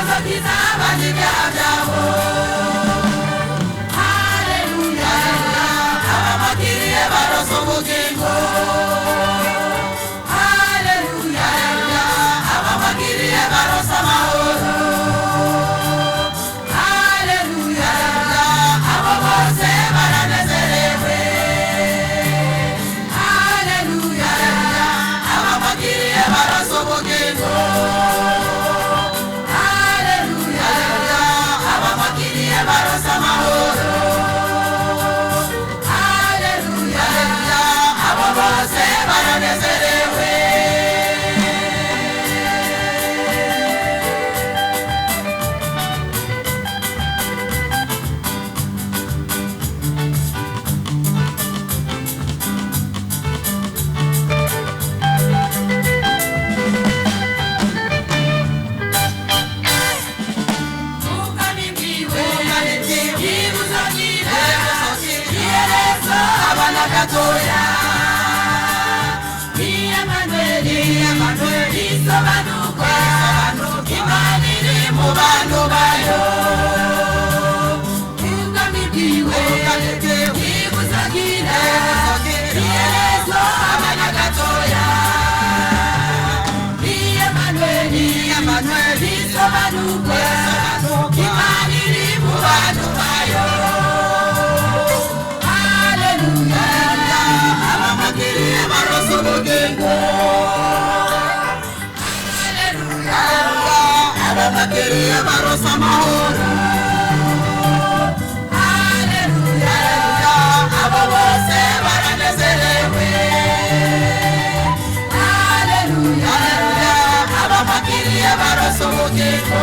bazokiza abandi ibyaha byabo. Haleluya, abamwakiriye baronse ubugingo. Haleluya, abamwakiriye baronse amahoro. Haleluya, abo bose baranezerewe. Haleluya, abamwakiriye baronse ubugingo. Haleluya, abamwakiriye baronse amahoro. Haleluya, abo bose baranezerewe. Gatoya Emmanuel isobanuka Imana iri mu bantu bayo ubwami bwiwe ibuzagira iherezo abanyagatoya Emmanuel isobanuka Imana iri mu bantu bayo. Abamwakiriye baronse ubugingo. Haleluya, abamwakiriye baronse amahoro. Haleluya, abo bose baranezerewe. Haleluya, abamwakiriye baronse ubugingo.